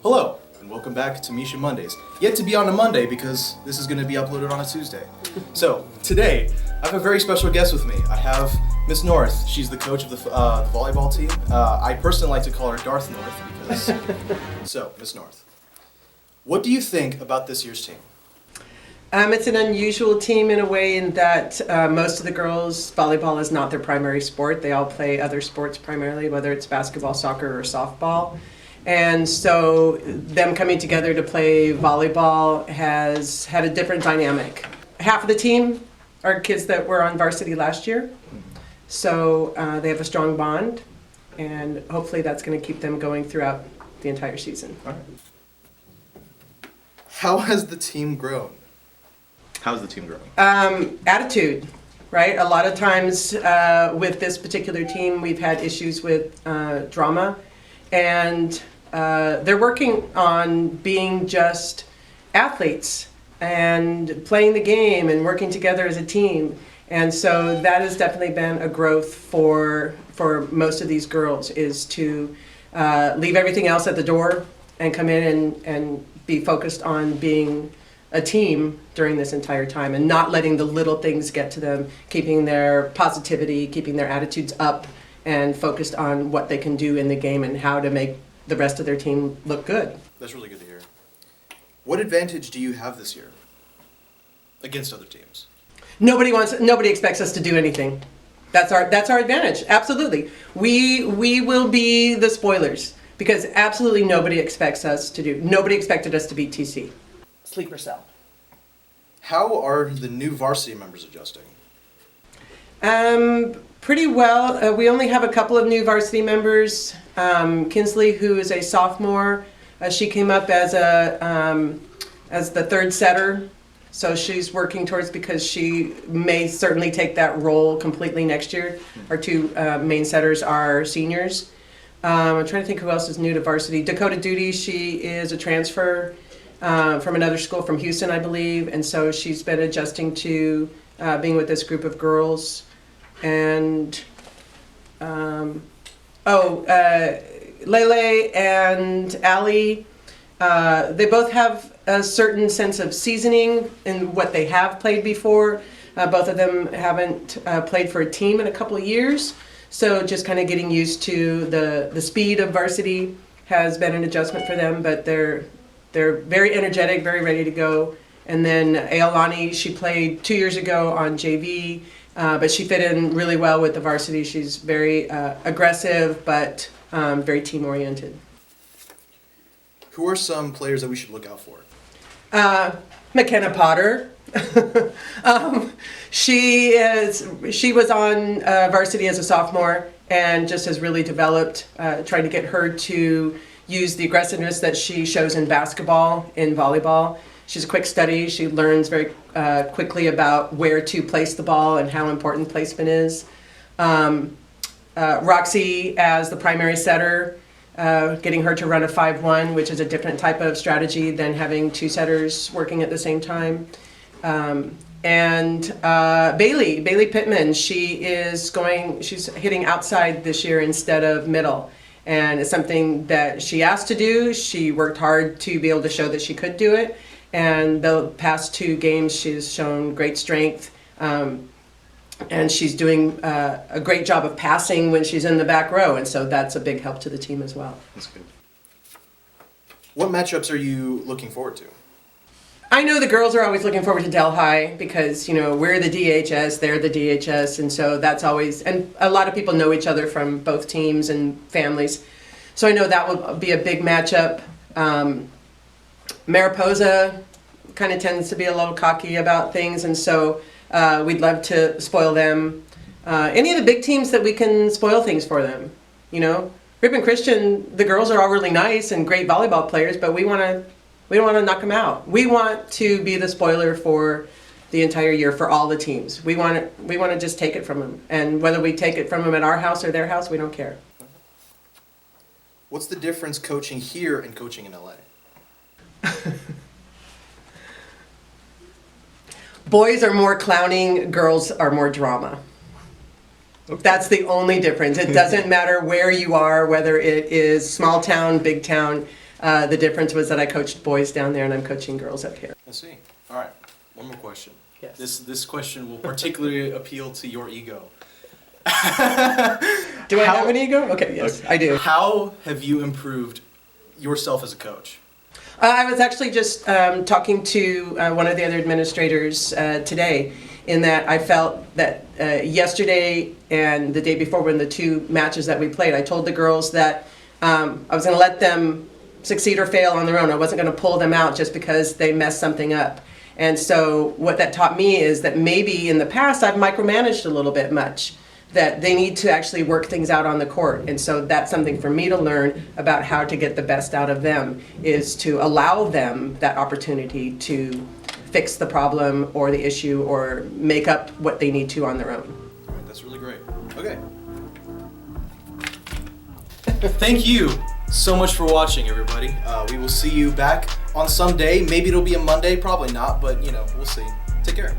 Hello, and welcome back to Misha Mondays. Yet to be on a Monday because this is going to be uploaded on a Tuesday. So, today, I have a very special guest with me. I have Miss North. She's the coach of the volleyball team. I personally like to call her Darth North because... So, Miss North, what do you think about this year's team? It's an unusual team in a way in that most of the girls, volleyball is not their primary sport. They all play other sports primarily, whether it's basketball, soccer, or softball. And so them coming together to play volleyball has had a different dynamic. Half of the team are kids that were on varsity last year. So they have a strong bond, and hopefully that's going to keep them going throughout the entire season. All right. How has the team grown? How's the team growing? Attitude, right? A lot of times with this particular team, we've had issues with drama, and they're working on being just athletes and playing the game and working together as a team. And so that has definitely been a growth for most of these girls, is to leave everything else at the door and come in and be focused on being a team during this entire time and not letting the little things get to them, keeping their positivity, keeping their attitudes up, and focused on what they can do in the game and how to make the rest of their team look good. That's really good to hear. What advantage do you have this year against other teams? Nobody expects us to do anything. That's our advantage. Absolutely. We will be the spoilers because absolutely nobody expects us to do. Nobody expected us to beat TC. Sleeper cell. How are the new varsity members adjusting? Pretty well. We only have a couple of new varsity members. Kinsley, who is a sophomore, she came up as the third setter, so she's working towards, because she may certainly take that role completely next year. Our two main setters are seniors. I'm trying to think who else is new to varsity. Dakota Duty, she is a transfer from another school from Houston, I believe, and so she's been adjusting to being with this group of girls. And Lele and Allie, they both have a certain sense of seasoning in what they have played before. Both of them haven't played for a team in a couple of years, so just kind of getting used to the speed of varsity has been an adjustment for them, but they're very energetic, very ready to go. And then Aolani, she played 2 years ago on JV, but she fit in really well with the varsity. She's very aggressive, but very team-oriented. Who are some players that we should look out for? McKenna Potter. She was on varsity as a sophomore and just has really developed, trying to get her to use the aggressiveness that she shows in basketball, in volleyball. She's a quick study. She learns very quickly about where to place the ball and how important placement is. Roxy as the primary setter, getting her to run a 5-1, which is a different type of strategy than having two setters working at the same time. And Bailey Pittman, she's hitting outside this year instead of middle. And it's something that she asked to do. She worked hard to be able to show that she could do it. And the past 2 games, she's shown great strength. And she's doing a great job of passing when she's in the back row. And so that's a big help to the team as well. That's good. What matchups are you looking forward to? I know the girls are always looking forward to Delhi because, we're the DHS, they're the DHS, and so that's always, and a lot of people know each other from both teams and families. So I know that will be a big matchup. Mariposa kind of tends to be a little cocky about things, and so we'd love to spoil them. Any of the big teams that we can spoil things for them, Ripon Christian, the girls are all really nice and great volleyball players, but we don't want to knock them out. We want to be the spoiler for the entire year for all the teams. We want to just take it from them. And whether we take it from them at our house or their house, we don't care. What's the difference coaching here and coaching in LA? Boys are more clowning, girls are more drama. Okay. That's the only difference. It doesn't matter where you are, whether it is small town, big town. The difference was that I coached boys down there and I'm coaching girls up here. I see. All right. One more question. Yes. This question will particularly appeal to your ego. Do I have an ego? Okay, yes, I do. How have you improved yourself as a coach? I was actually just talking to one of the other administrators today, in that I felt that yesterday and the day before, when the two matches that we played, I told the girls that I was going to let them succeed or fail on their own. I wasn't going to pull them out just because they messed something up. And so what that taught me is that maybe in the past I've micromanaged a little bit much, that they need to actually work things out on the court. And so that's something for me to learn about how to get the best out of them, is to allow them that opportunity to fix the problem or the issue or make up what they need to on their own. All right, that's really great. Okay. Thank you so much for watching, everybody. We will see you back on some day. Maybe it'll be a Monday, probably not, but we'll see. Take care.